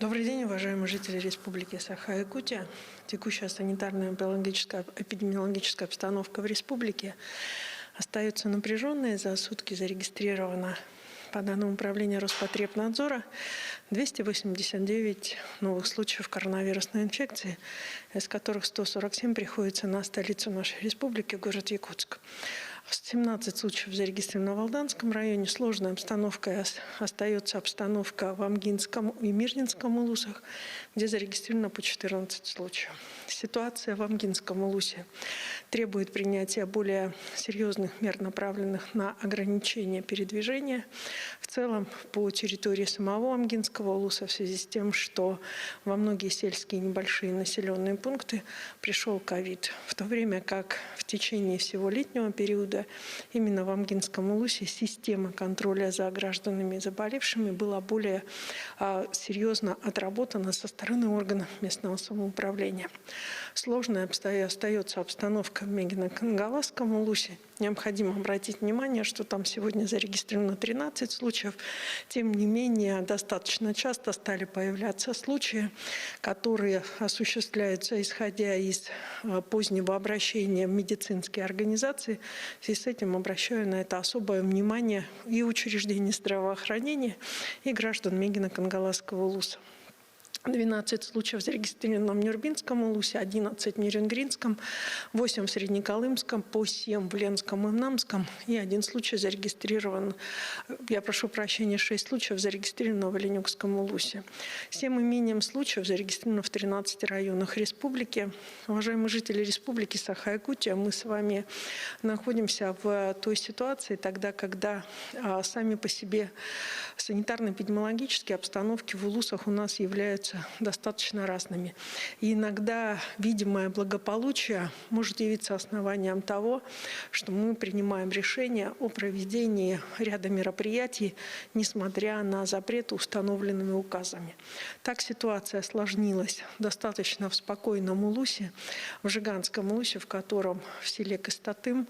Добрый день, уважаемые жители Республики Саха-Якутия. Текущая санитарная эпидемиологическая обстановка в республике остается напряженной. За сутки зарегистрировано, по данным Управления Роспотребнадзора, 289 новых случаев коронавирусной инфекции, из которых 147 приходится на столицу нашей республики, город Якутск. 17 случаев зарегистрировано в Алданском районе. Сложной обстановкой остается обстановка в Амгинском и Мирнинском улусах, где зарегистрировано по 14 случаев. Ситуация в Амгинском улусе требует принятия более серьезных мер, направленных на ограничение передвижения. В целом по территории самого Амгинского улуса, в связи с тем, что во многие сельские небольшие населенные пункты пришел ковид, в то время как в течение всего летнего периода именно в Амгинском улусе система контроля за гражданами заболевшими была более серьезно отработана со стороны органов местного самоуправления. Сложной остается обстановка в Мегино-Кангаласском улусе. Необходимо обратить внимание, что там сегодня зарегистрировано 13 случаев. Тем не менее, достаточно часто стали появляться случаи, которые осуществляются, исходя из позднего обращения в медицинские организации. В связи с этим обращаю на это особое внимание и учреждений здравоохранения, и граждан Мегино-Кангаласского улуса. 12 случаев зарегистрировано в Нюрбинском улусе, 11 в Нерюнгринском, 8 в Среднеколымском, по 7 в Ленском и Намском, и 1 случай зарегистрирован, 6 случаев зарегистрировано в Оленюкском улусе. 7 имением случаев зарегистрировано в 13 районах республики. Уважаемые жители республики Саха-Якутия, мы с вами находимся в той ситуации, когда сами по себе санитарно-эпидемиологические обстановки в улусах у нас являются достаточно разными. И иногда видимое благополучие может явиться основанием того, что мы принимаем решение о проведении ряда мероприятий, несмотря на запреты, установленными указами. Так ситуация осложнилась достаточно в спокойном улусе, в Жиганском улусе, в котором в селе Костатым,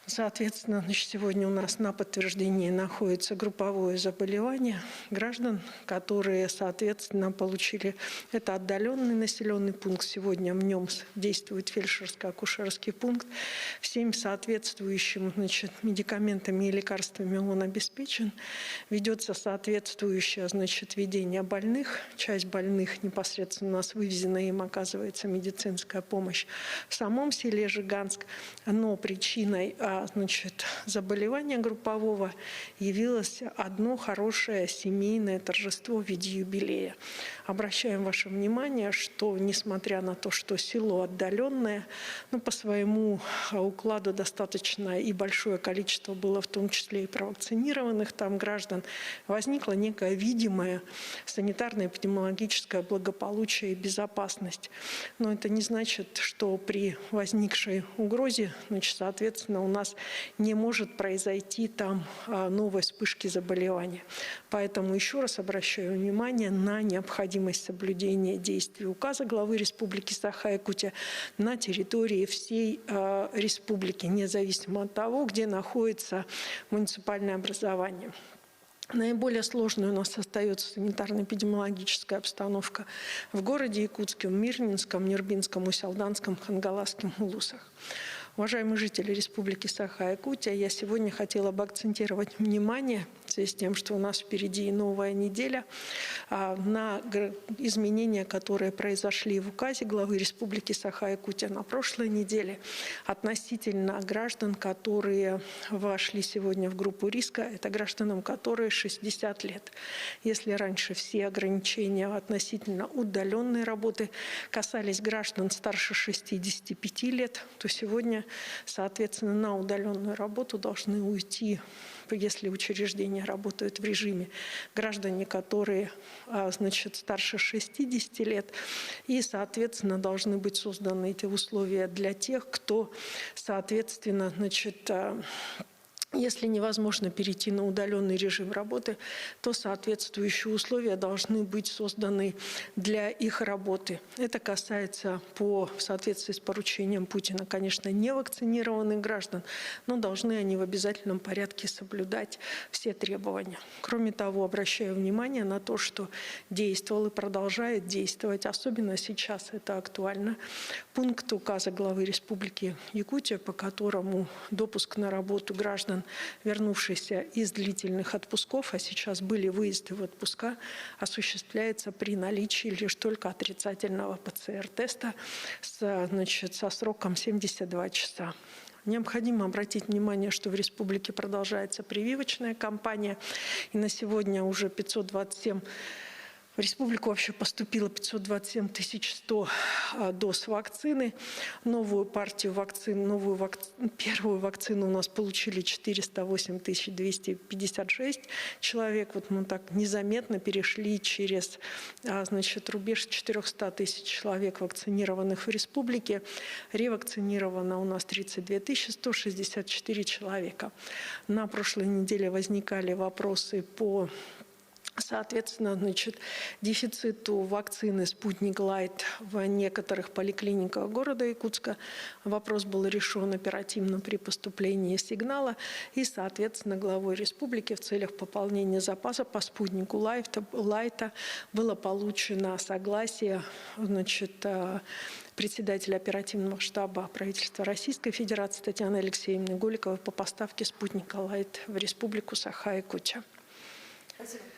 соответственно, сегодня у нас на подтверждении находится групповое заболевание граждан, которые, соответственно, получили это отдаленный населенный пункт. Сегодня в нем действует фельдшерско-акушерский пункт. Всеми соответствующими медикаментами и лекарствами он обеспечен. Ведется соответствующее ведение больных. Часть больных непосредственно у нас вывезена, им оказывается медицинская помощь в самом селе Жиганск. Но причиной заболевания группового явилось одно хорошее семейное торжество в виде юбилея. Обращаем ваше внимание, что несмотря на то, что село отдаленное, но по своему укладу достаточно и большое количество было, в том числе и провакцинированных там граждан, возникла некая видимая санитарно-эпидемиологическое благополучие и безопасность. Но это не значит, что при возникшей угрозе, соответственно, у нас не может произойти там новой вспышки заболевания. Поэтому еще раз обращаю внимание на необходимость соблюдения действий указа главы Республики Саха-Якутия на территории всей республики, независимо от того, где находится муниципальное образование. Наиболее сложной у нас остается санитарно-эпидемиологическая обстановка в городе Якутске, в Мирнинском, Нюрбинском, Усть-Алданском, Хангаласском улусах. Уважаемые жители Республики Саха-Якутия, я сегодня хотела бы акцентировать внимание, в связи с тем, что у нас впереди новая неделя, на изменения, которые произошли в указе главы Республики Саха-Якутия на прошлой неделе относительно граждан, которые вошли сегодня в группу риска. Это гражданам, которые 60 лет. Если раньше все ограничения относительно удаленной работы касались граждан старше 65 лет, то сегодня, соответственно, на удаленную работу должны уйти, если учреждения работают в режиме, граждане, которые, старше 60 лет, и, соответственно, должны быть созданы эти условия для тех, кто, соответственно, Если невозможно перейти на удаленный режим работы, то соответствующие условия должны быть созданы для их работы. Это касается в соответствии с поручением Путина, конечно, невакцинированных граждан, но должны они в обязательном порядке соблюдать все требования. Кроме того, обращаю внимание на то, что действовал и продолжает действовать, особенно сейчас это актуально, пункт указа главы Республики Якутия, по которому допуск на работу граждан, вернувшиеся из длительных отпусков, а сейчас были выезды в отпуска, осуществляется при наличии лишь только отрицательного ПЦР-теста со сроком 72 часа. Необходимо обратить внимание, что в республике продолжается прививочная кампания, и на сегодня уже 527 в республику вообще поступило 527 100 доз вакцины. Новую партию вакцин, первую вакцину у нас получили 408 256 человек. Вот мы так незаметно перешли через рубеж 400 тысяч человек, вакцинированных в республике. Ревакцинировано у нас 32 164 человека. На прошлой неделе возникали вопросы по дефициту вакцины «Спутник Лайт» в некоторых поликлиниках города Якутска. Вопрос был решен оперативно при поступлении сигнала. И, соответственно, главой республики в целях пополнения запаса по «Спутнику Лайта» было получено согласие председателя оперативного штаба правительства Российской Федерации Татьяны Алексеевны Голиковой по поставке «Спутника Лайт» в республику Саха-Якутия. Спасибо.